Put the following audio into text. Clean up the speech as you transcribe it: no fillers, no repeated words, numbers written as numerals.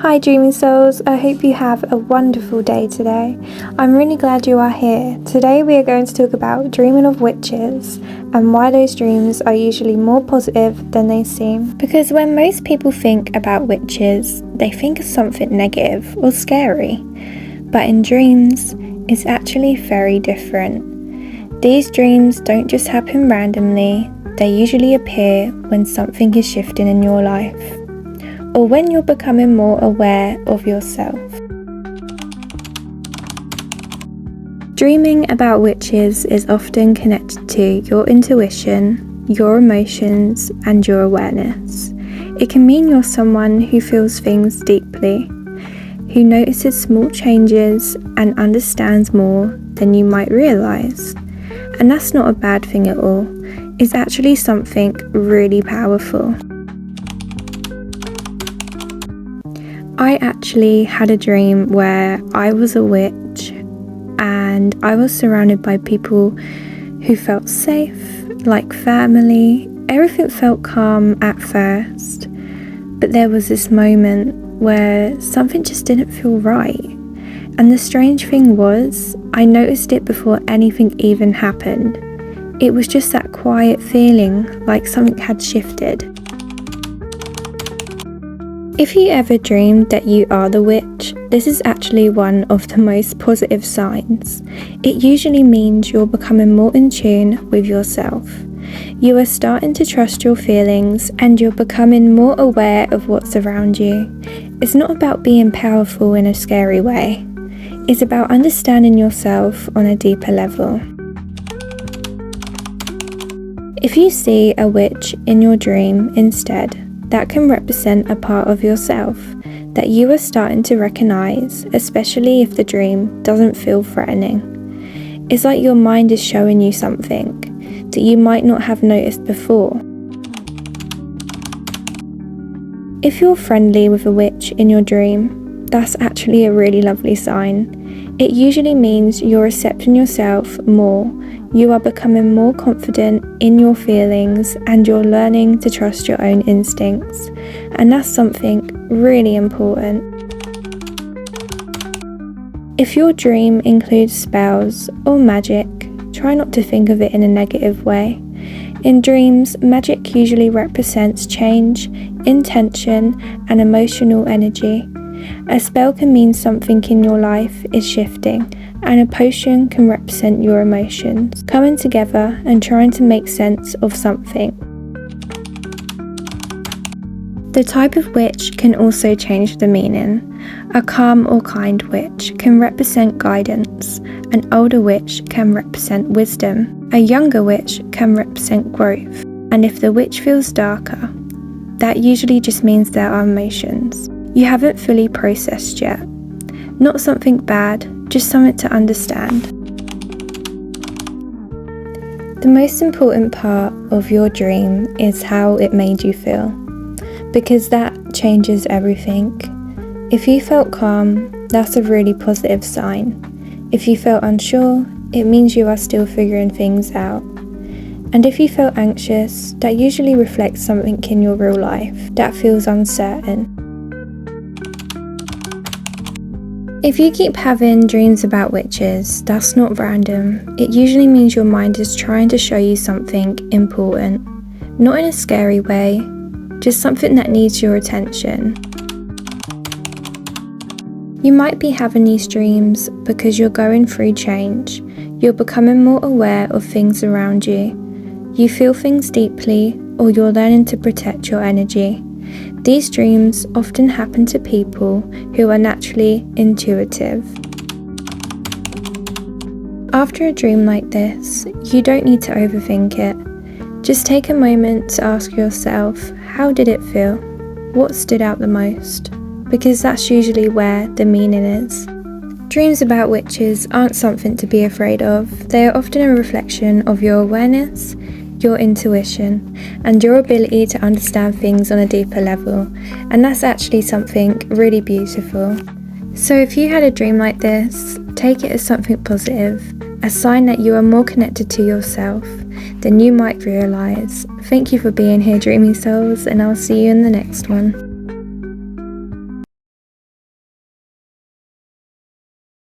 Hi dreamy souls, I hope you have a wonderful day today. I'm really glad you are here. Today we are going to talk about dreaming of witches and why those dreams are usually more positive than they seem. Because when most people think about witches, they think of something negative or scary. But in dreams, it's actually very different. These dreams don't just happen randomly, they usually appear when something is shifting in your life, or when you're becoming more aware of yourself. Dreaming about witches is often connected to your intuition, your emotions, and your awareness. It can mean you're someone who feels things deeply, who notices small changes and understands more than you might realise. And that's not a bad thing at all. It's actually something really powerful. I actually had a dream where I was a witch and I was surrounded by people who felt safe, like family. Everything felt calm at first, but there was this moment where something just didn't feel right. And the strange thing was, I noticed it before anything even happened. It was just that quiet feeling like something had shifted. If you ever dreamed that you are the witch, this is actually one of the most positive signs. It usually means you're becoming more in tune with yourself. You are starting to trust your feelings and you're becoming more aware of what's around you. It's not about being powerful in a scary way. It's about understanding yourself on a deeper level. If you see a witch in your dream instead, that can represent a part of yourself that you are starting to recognize, especially if the dream doesn't feel threatening. It's like your mind is showing you something that you might not have noticed before. If you're friendly with a witch in your dream, that's actually a really lovely sign. It usually means you're accepting yourself more. You are becoming more confident in your feelings and you're learning to trust your own instincts. And that's something really important. If your dream includes spells or magic, try not to think of it in a negative way. In dreams, magic usually represents change, intention, and emotional energy. A spell can mean something in your life is shifting, and a potion can represent your emotions coming together and trying to make sense of something. The type of witch can also change the meaning. A calm or kind witch can represent guidance. An older witch can represent wisdom. A younger witch can represent growth. And if the witch feels darker, that usually just means there are emotions you haven't fully processed yet. Not something bad, just something to understand. The most important part of your dream is how it made you feel, because that changes everything. If you felt calm, that's a really positive sign. If you felt unsure, it means you are still figuring things out. And if you felt anxious, that usually reflects something in your real life that feels uncertain. If you keep having dreams about witches, that's not random. It usually means your mind is trying to show you something important. Not in a scary way, just something that needs your attention. You might be having these dreams because you're going through change. You're becoming more aware of things around you. You feel things deeply, or you're learning to protect your energy. These dreams often happen to people who are naturally intuitive. After a dream like this, you don't need to overthink it. Just take a moment to ask yourself, how did it feel? What stood out the most? Because that's usually where the meaning is. Dreams about witches aren't something to be afraid of. They are often a reflection of your awareness, your intuition, and your ability to understand things on a deeper level, and that's actually something really beautiful. So if you had a dream like this, take it as something positive, a sign that you are more connected to yourself than you might realise. Thank you for being here, dreamy souls, and I'll see you in the next one.